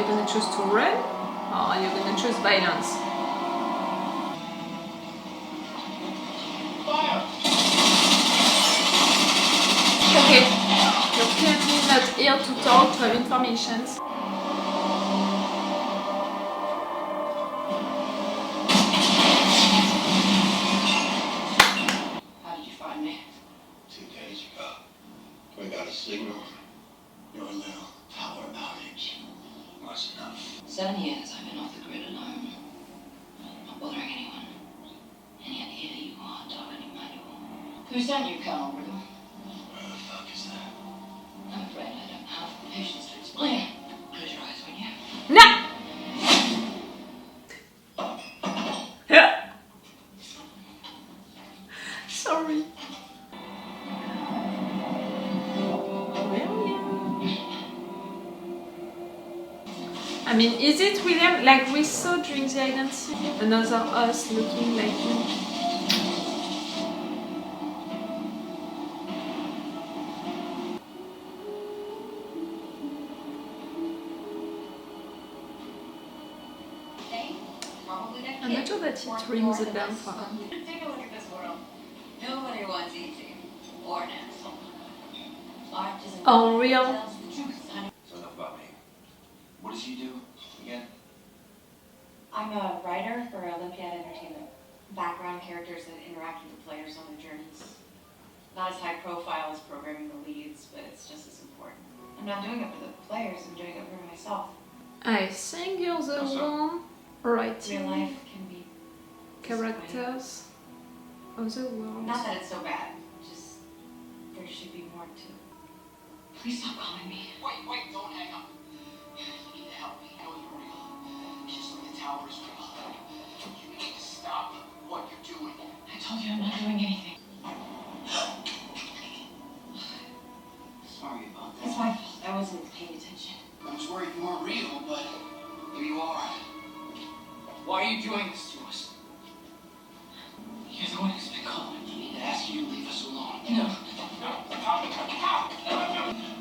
you gonna choose to run or are you gonna choose violence? Fire! Okay, you're clearly not here to talk, to have information. How did you find me? 2 days ago. We got a signal. Your little power outage was enough. 7 years I've been off the grid alone. Not bothering anyone. And yet here you are, talking manual. Who sent you, Colonel Riddle? Where the fuck is that? I'm afraid I don't have the patience to explain. Close your eyes, will you? No! Sorry. I mean, is it William, like we saw during the identity? Another us looking like him. I'm not sure that it rings a bell for her. Take a look at this world. Nobody wants easy or natural. Art isn't Oh, real? tells the truth, honey. So enough about me. What does he do again? I'm a writer for Olympiad Entertainment. Background characters that interact with the players on their journeys. Not as high profile as programming the leads, but it's just as important. I'm not doing it for the players, I'm doing it for myself. I think you're the one writing Real life can be characters of the world. not that it's so bad, just there should be more to it. Please stop calling me. Wait, don't hang up. You need to help me. I know you're real. Just like the tower is real. You need to stop what you're doing. I told you I'm not doing anything. Sorry about It's that. my fault. I wasn't paying attention. I was worried you weren't real, but here you are. Why are you doing this to us? You're the one who's been calling. You need to ask you to leave us alone. No.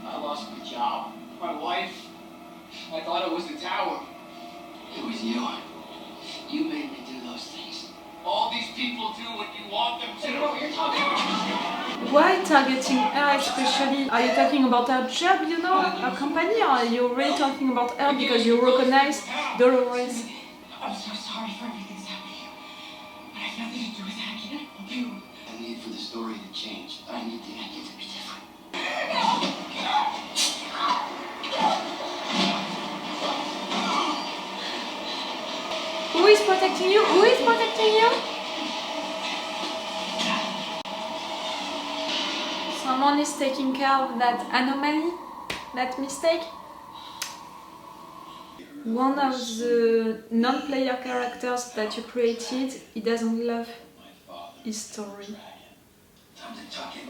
I lost my job, my wife. I thought it was the tower. It was you. You made me do those things. All these people do what you want them to. What you're talking about? Why targeting her especially? Are you talking about her job, you know, her company, or are you really talking about her because you recognize Dolores? I'm so sorry for everything that's happened to you. But I have nothing to do with that. I can't help you. I need for the story to change. I need the ending to be different. Who is protecting you? Who is protecting you? Someone is taking care of that anomaly, that mistake. One of the non-player characters that you created, he doesn't love his story. Time to tuck in.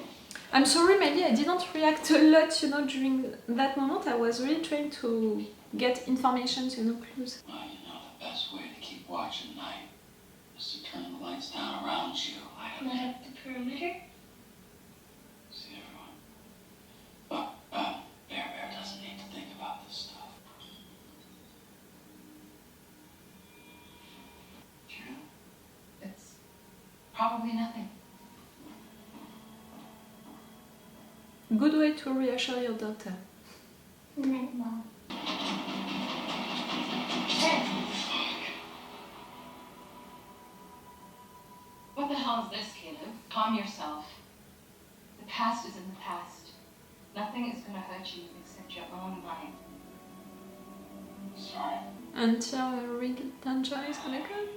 I'm sorry, maybe I didn't react a lot, you know, during that moment. I was really trying to get information, you know, clues. Well, you know, the best way to keep watch at night is to turn the lights down around you. Can I have the perimeter? See everyone. Bear doesn't need to think about this stuff. True. It's probably nothing. Good way to reassure your daughter. Good night, Mom. What the hell is this, Caleb? Calm yourself. The past is in the past. Nothing is gonna hurt you except your own mind. Sorry. Until a real danger is gonna come.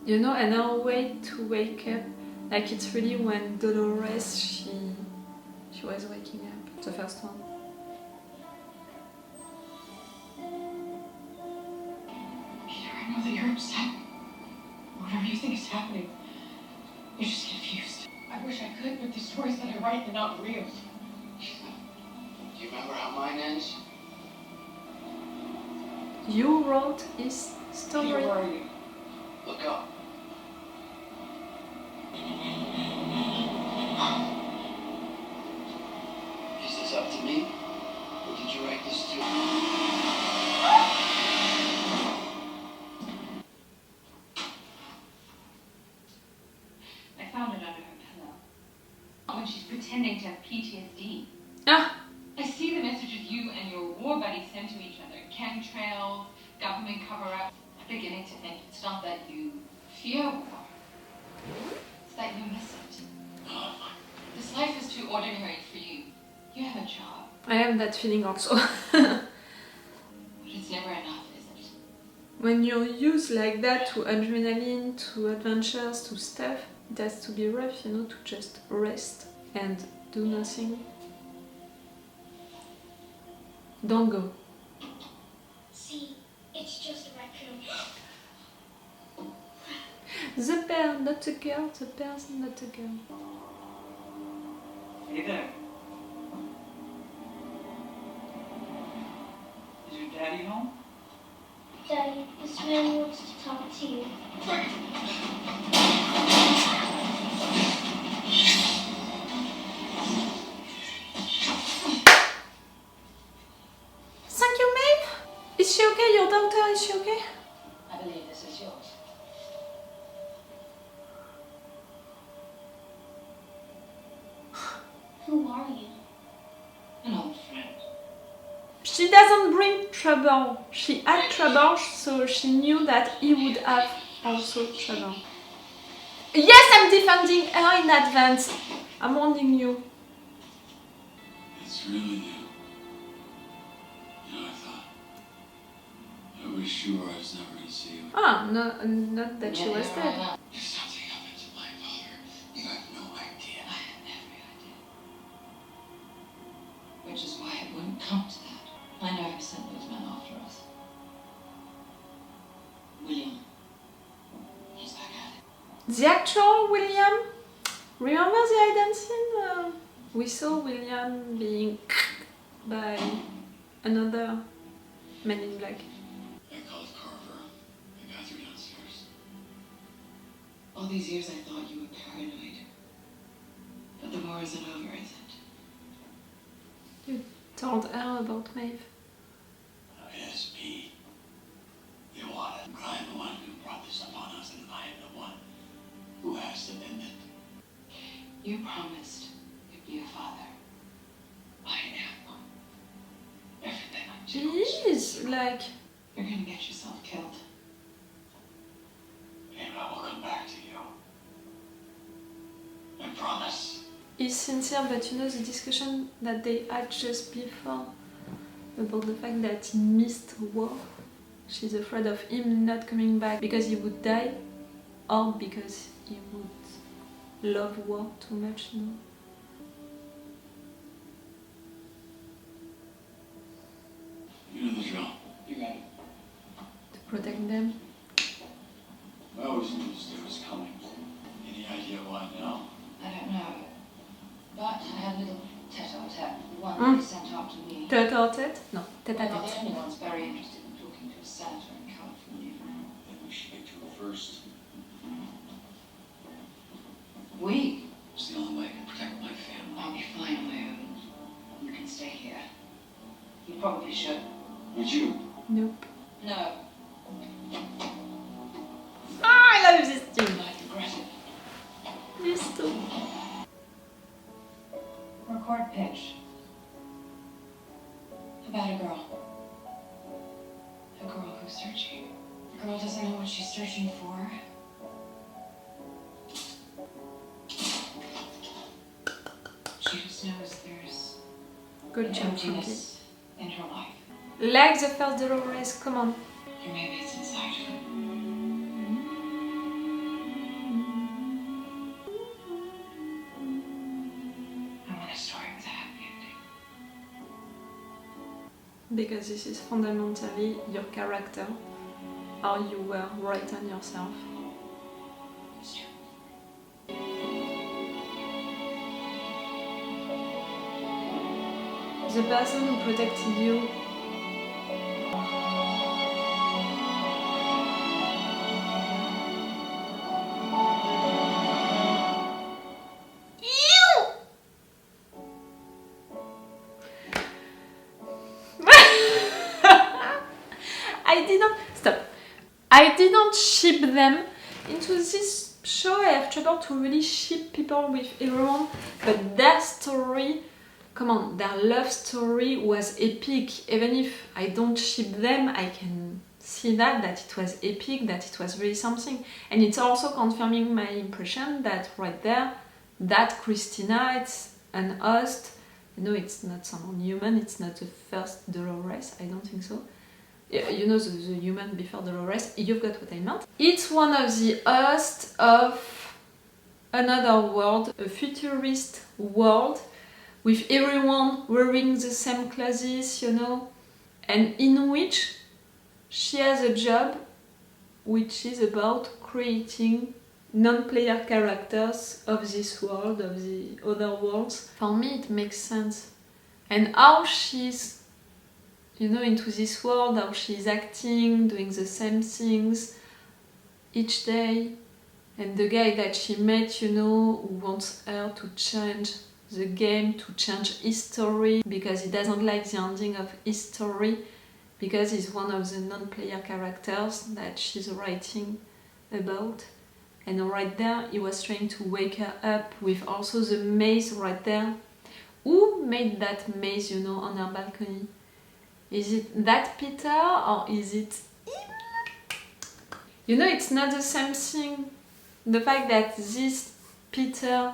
You know, and our way to wake up, like it's really when Dolores, she was waking up, the first one. Peter, I know that you're upset. Whatever you think is happening, you're just confused. I wish I could, but the stories that I write are not real. Do you remember how mine ends? You wrote his story. Peter, where are you? Look up. Is this up to me? Or did you write this too? Ah! I see the messages you and your war buddies send to each other. Chemtrails, government cover-up. I'm beginning to think it's not that you fear war. It's that you miss it. This life is too ordinary for you. You have a job. I have that feeling also. But it's never enough, is it? When you're used like that to adrenaline, to adventures, to stuff, it has to be rough, you know, to just rest and do nothing. Don't go. See, it's just a raccoon. The bear, not a girl, the bear's not a girl. Hey there. Is your daddy home? Daddy, this man wants to talk to you. Thank you, Maeve! Is she okay? Your daughter, is she okay? I believe this is yours. Who are you? An old friend. She doesn't bring trouble. She had trouble, so she knew that he would have also trouble. Yes, I'm defending her in advance. I'm warning you. It's really you. You know, I was sure I was never going to see you. Ah, no, not that she was Yeah, dead. right. If something happened to my father, you have no idea. I had every idea. Which is why it wouldn't come to that. I know I've sent those men after us. William. He's back at it. The actual William? Remember the hidden scene? We saw William being by another man in black. I called Carver. I got through downstairs. All these years I thought you were paranoid. But the war isn't over, is it? You told her about Maeve. It is me. They wanted. I'm the one who brought this upon us, and I am the one who has to end it. You promised you'd be a father. I am. Everything I do. He is like... You're gonna get yourself killed. And I will come back to you. I promise. He's sincere, but you know the discussion that they had just before about the fact that he missed war. She's afraid of him not coming back because he would die or because he would love war too much, you know. You know the drill. You got it. To protect them. I always knew this day was coming. Any idea why now? I don't know. But I had a little tete-a-tete. One they sent out to me. Tête-à-tête? No, We're not the tête-à-tête. only ones very interested in talking to a senator in California. Then we should get to it first. We? It's the only way I can protect my family. I'll be fine on my own. You can stay here. You probably should. Would you? Nope. No. Ah, I love this You thing. might regret it. This too. Record pitch. About a girl. A girl who's searching. The girl doesn't know what she's searching for. She just knows there's Good an job, Frankie. emptiness in her life. Like the First Dolores, come on. Or maybe it's inside her. I want a story with a happy ending. Because this is fundamentally your character, how you were written yourself. It's true. The person who protected you. I didn't ship them. Into this show I have trouble to really ship people with everyone, but their story come on, their love story was epic. Even if I don't ship them, I can see that it was epic, that it was really something. And it's also confirming my impression that right there, that Christina, it's an host. No, it's not someone human, it's not the first Dolores, I don't think so. You know, the human before Dolores, you've got what I meant. It's one of the hosts of another world, a futurist world, with everyone wearing the same clothes, you know, and in which she has a job which is about creating non-player characters of this world, of the other worlds. For me it makes sense. And how she's, you know, into this world, how she's acting, doing the same things each day. And the guy that she met, you know, who wants her to change the game, to change his story, because he doesn't like the ending of his story, because he's one of the non-player characters that she's writing about. And right there, he was trying to wake her up with also the maze right there. Who made that maze, you know, on her balcony? Is it that Peter or is it him? You know, it's not the same thing. The fact that this Peter,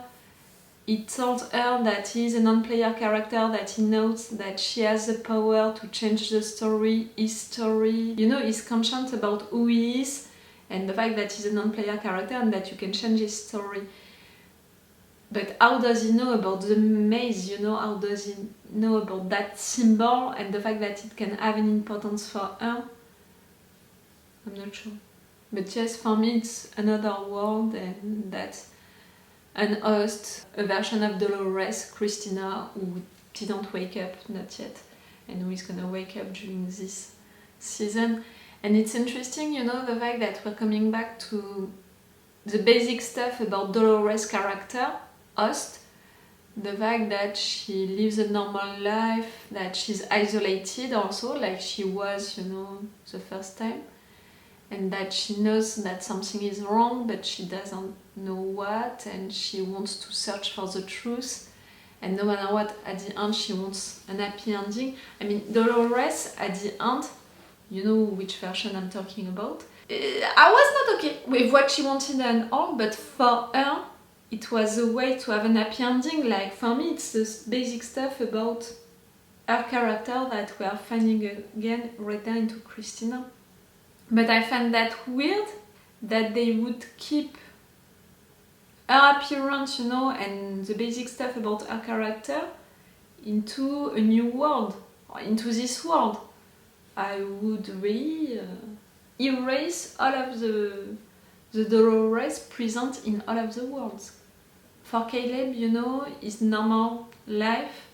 he told her that he's a non-player character, that he knows that she has the power to change the story, his story. You know, he's conscious about who he is and the fact that he's a non-player character and that you can change his story. But how does he know about the maze, you know? How does he know about that symbol and the fact that it can have an importance for her? I'm not sure. But yes, for me it's another world, and that's an host, a version of Dolores, Christina, who didn't wake up, not yet, and who is gonna wake up during this season. And it's interesting, you know, the fact that we're coming back to the basic stuff about Dolores' character, host, the fact that she lives a normal life, that she's isolated also, like she was, you know, the first time, and that she knows that something is wrong, but she doesn't know what, and she wants to search for the truth, and no matter what, at the end she wants an happy ending. I mean, Dolores, at the end, you know which version I'm talking about. I was not okay with what she wanted and all, but for her, it was a way to have an happy ending. Like, for me, it's the basic stuff about her character that we are finding again right there into Christina. But I find that weird that they would keep her appearance, you know, and the basic stuff about her character into a new world, or into this world. I would really erase all of the Dolores present in all of the worlds. For Caleb, you know, his normal life,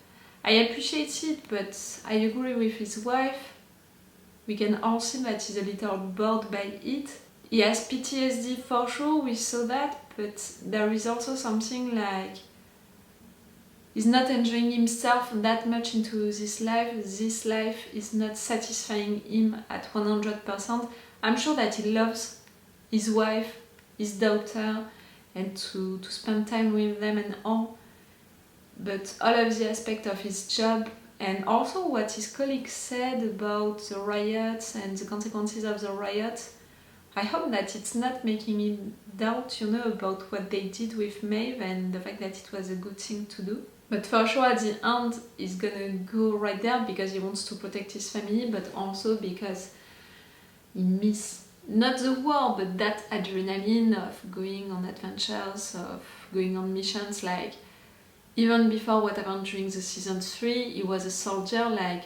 I appreciate it, but I agree with his wife. We can all see that he's a little bored by it. He has PTSD for sure, we saw that, but there is also something like he's not enjoying himself that much into this life. This life is not satisfying him at 100%. I'm sure that he loves his wife, his daughter, and to spend time with them and all. But all of the aspect of his job, and also what his colleagues said about the riots and the consequences of the riots, I hope that it's not making him doubt, you know, about what they did with Maeve and the fact that it was a good thing to do. But for sure at the end he's gonna go right there because he wants to protect his family, but also because he misses not the war, but that adrenaline of going on adventures, of going on missions. Like, even before what happened during the season 3, he was a soldier, like,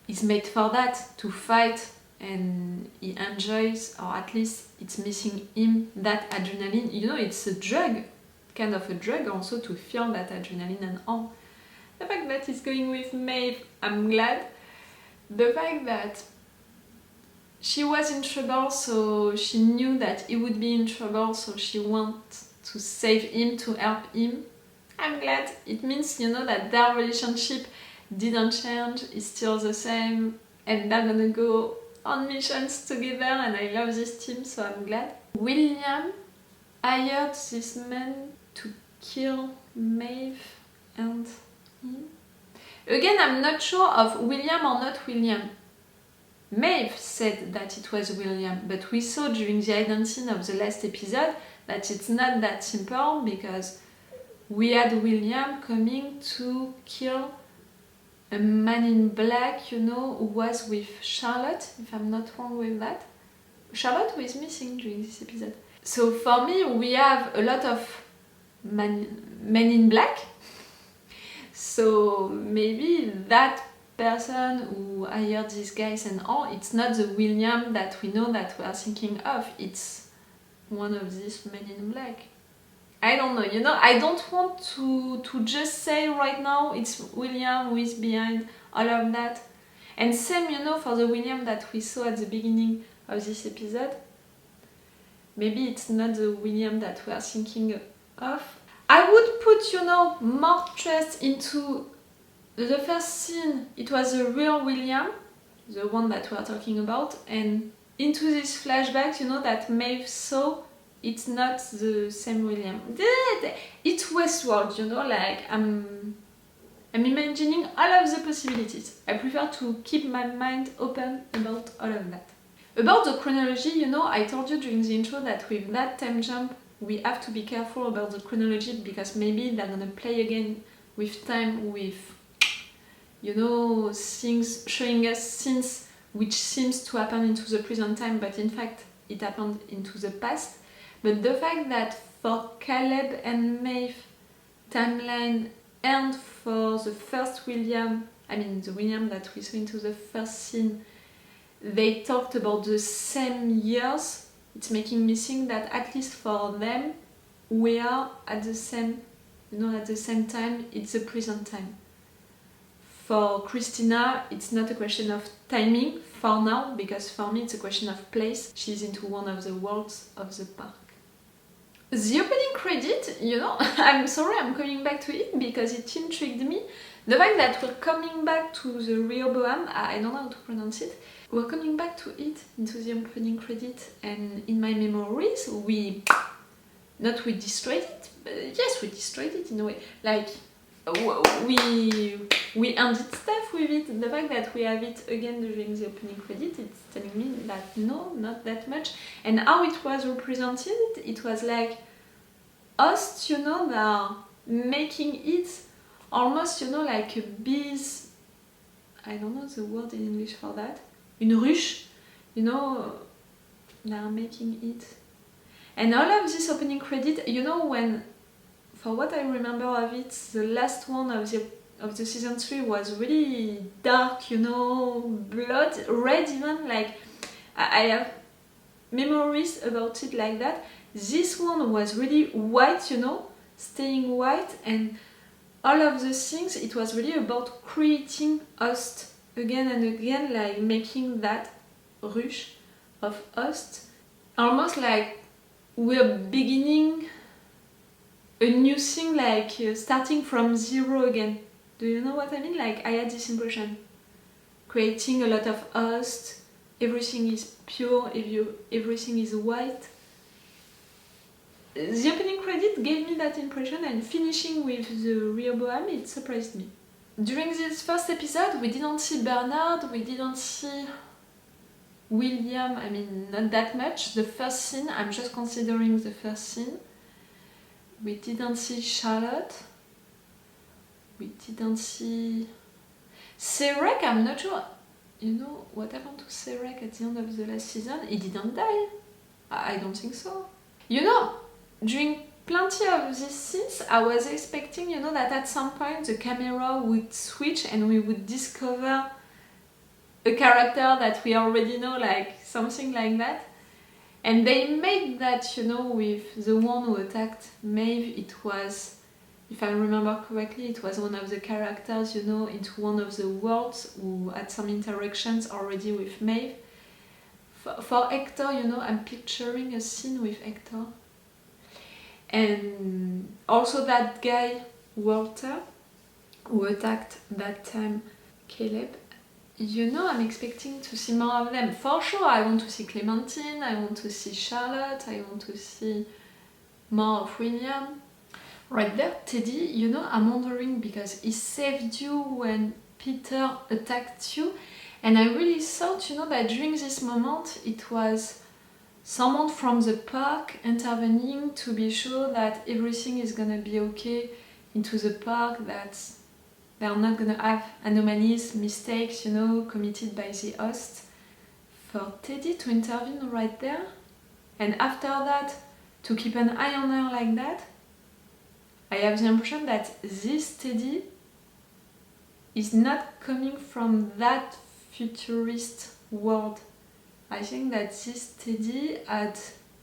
he's made for that, to fight, and he enjoys, or at least it's missing him, that adrenaline. You know, it's a drug, kind of a drug also, to feel that adrenaline and all. The fact that he's going with Maeve, I'm glad. The fact that she was in trouble, so she knew that he would be in trouble, so she wanted to save him, to help him. I'm glad. It means, you know, that their relationship didn't change, it's still the same, and they're gonna go on missions together, and I love this team, so I'm glad. William hired this man to kill Maeve and Again, I'm not sure of William or not William. Maeve said that it was William, but we saw during the identity of the last episode that it's not that simple because we had William coming to kill a man in black, you know, who was with Charlotte, if I'm not wrong with that. Charlotte was missing during this episode. So for me, we have a lot of men in black. So maybe that person who hired these guys and all, it's not the William that we know that we are thinking of, it's one of these men in black. I don't know, you know, I don't want to just say right now it's William who is behind all of that. And same, you know, for the William that we saw at the beginning of this episode. Maybe it's not the William that we are thinking of. I would put, you know, more trust into the first scene. It was the real William, the one that we are talking about, and into this flashback, you know, that Maeve saw, it's not the same William. It's Westworld, you know, like I'm imagining all of the possibilities. I prefer to keep my mind open about all of that. About the chronology, you know, I told you during the intro that with that time jump, we have to be careful about the chronology because maybe they're gonna play again with time, with, you know, things showing us scenes which seems to happen into the present time, but in fact it happened into the past. But the fact that for Caleb and Maeve timeline and for the first William, I mean the William that we saw into the first scene, they talked about the same years, it's making me think that at least for them, we are at the same, you know, at the same time, it's the present time. For Christina, it's not a question of timing for now, because for me it's a question of place. She's into one of the worlds of the park. The opening credit, you know, I'm sorry I'm coming back to it because it intrigued me. The fact that we're coming back to the Rehoboam, I don't know how to pronounce it, we're coming back to it into the opening credit, and in my memories we destroyed it, but yes, we destroyed it in a way, like we ended stuff with it. The fact that we have it again during the opening credit, it's telling me that no, not that much. And how it was represented, it was like hosts, you know, that are making it almost, you know, like a bees, I don't know the word in English for that, une ruche, you know, they are making it. And all of this opening credit, you know, when, for what I remember of it, the last one of the season 3 was really dark, you know, blood, red even, like, I have memories about it like that. This one was really white, you know, staying white, and all of the things, it was really about creating host again and again, like making that ruche of host, almost like we're beginning a new thing, like starting from zero again. Do you know what I mean? Like, I had this impression. Creating a lot of host, everything is pure, everything is white. The opening credit gave me that impression, and finishing with the Rehoboam, it surprised me. During this first episode, we didn't see Bernard, we didn't see William, I mean, not that much. The first scene, I'm just considering the first scene. We didn't see Charlotte. We didn't see Serek, I'm not sure. You know what happened to Serek at the end of the last season? He didn't die. I don't think so. You know, during plenty of these scenes, I was expecting, you know, that at some point the camera would switch and we would discover a character that we already know, like something like that. And they made that, you know, with the one who attacked Maeve. It was, if I remember correctly, it was one of the characters, you know, into one of the worlds who had some interactions already with Maeve. For Hector, you know, I'm picturing a scene with Hector. And also that guy, Walter, who attacked that time Caleb. You know, I'm expecting to see more of them. For sure, I want to see Clementine, I want to see Charlotte, I want to see more of William. Right there, Teddy, you know, I'm wondering because he saved you when Peter attacked you, and I really thought, you know, that during this moment it was someone from the park intervening to be sure that everything is gonna be okay into the park, that they are not gonna have anomalies, mistakes, you know, committed by the host. For Teddy to intervene right there, and after that to keep an eye on her like that, I have the impression that this Teddy is not coming from that futurist world. I think that this Teddy had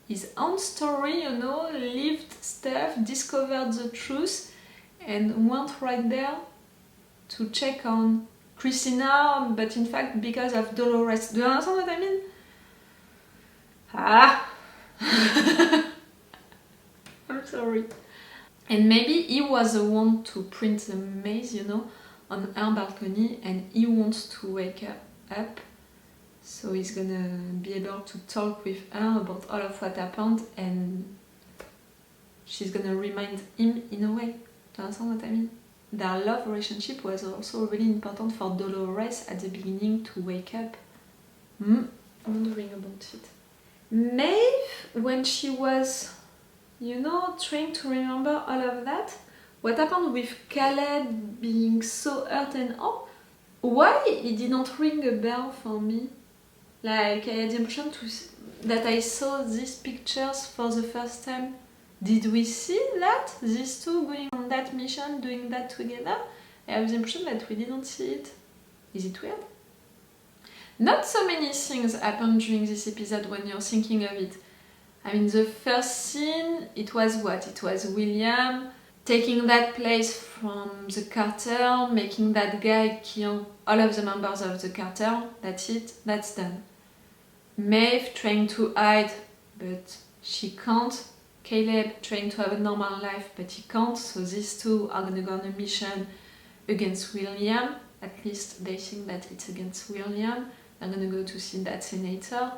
his own story, you know, lived stuff, discovered the truth, and went right there to check on Christina, but in fact because of Dolores. Do you understand what I mean? Ah! I'm sorry. And maybe he was the one to print the maze, you know, on her balcony, and he wants to wake her up. So he's gonna be able to talk with her about all of what happened, and she's gonna remind him in a way. Do you understand what I mean? Their love relationship was also really important for Dolores at the beginning to wake up. I'm wondering about it. Maeve, when she was, you know, trying to remember all of that, what happened with Caleb being so hurt and all, why he didn't ring a bell for me? Like, I had the impression that I saw these pictures for the first time. Did we see that? These two going on that mission, doing that together? I have the impression that we didn't see it. Is it weird? Not so many things happened during this episode when you're thinking of it. I mean, the first scene, it was what? It was William taking that place from the cartel, making that guy kill all of the members of the cartel. That's it, that's done. Maeve trying to hide, but she can't. Caleb trying to have a normal life, but he can't, so these two are gonna go on a mission against William. At least they think that it's against William. They're gonna go to see that senator.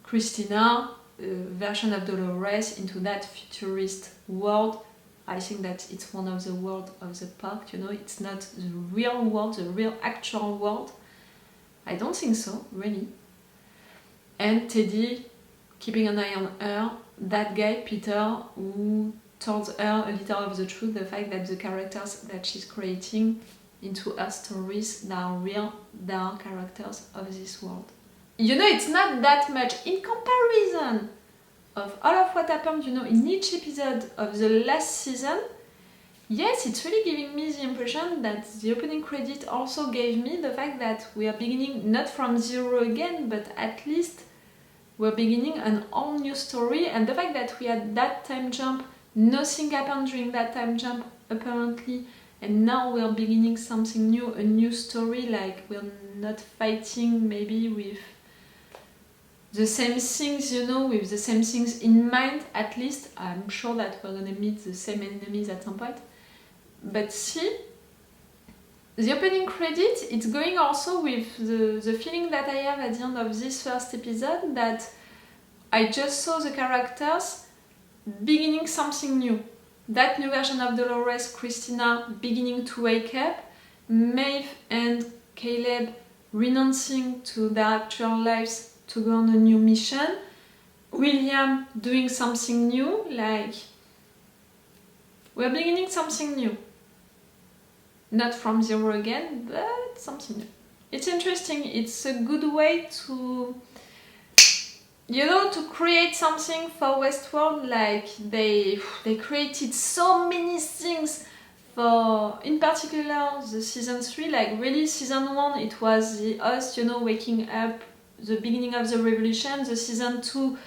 Christina, version of Dolores, into that futurist world. I think that it's one of the worlds of the park, you know, it's not the real world, the real actual world. I don't think so, really. And Teddy keeping an eye on her, that guy, Peter, who told her a little of the truth, the fact that the characters that she's creating into her stories, they are real, they are characters of this world. You know, it's not that much in comparison of all of what happened, you know, in each episode of the last season. Yes, it's really giving me the impression that the opening credit also gave me the fact that we are beginning not from zero again, but at least we're beginning an all new story, and the fact that we had that time jump, nothing happened during that time jump apparently, and now we're beginning something new, a new story, like we're not fighting maybe with the same things, you know, with the same things in mind. At least I'm sure that we're gonna meet the same enemies at some point. But see, the opening credit, it's going also with the feeling that I have at the end of this first episode, that I just saw the characters beginning something new. That new version of Dolores, Christina, beginning to wake up, Maeve and Caleb renouncing to their actual lives to go on a new mission, William doing something new, like we're beginning something new. Not from zero again, but something new. It's interesting, it's a good way to, you know, to create something for Westworld. Like they created so many things for, in particular, the season 3, like really season 1 it was the host, you know, waking up, the beginning of the revolution, the season 2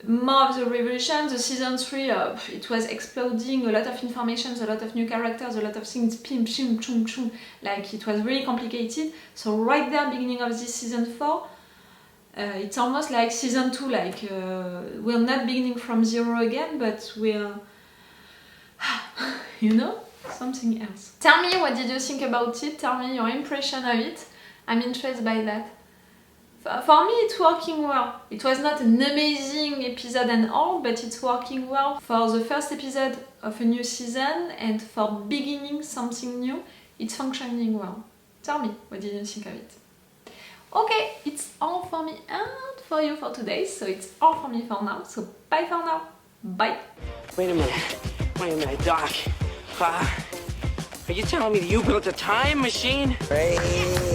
more of the revolution, the season 3 it was exploding, a lot of information, a lot of new characters, a lot of things, pim, chum, chum, chum, like it was really complicated. So right there, beginning of this season 4, it's almost like season 2, like we're not beginning from zero again, but we're, you know, something else. Tell me, what did you think about it? Tell me your impression of it. I'm interested by that. For me, it's working well. It was not an amazing episode and all, but it's working well for the first episode of a new season and for beginning something new. It's functioning well. Tell me, what did you think of it? Okay, it's all for me and for you for today, so it's all for me for now. So bye for now. Bye. Wait a minute, Doc. Are you telling me that you built a time machine? Right.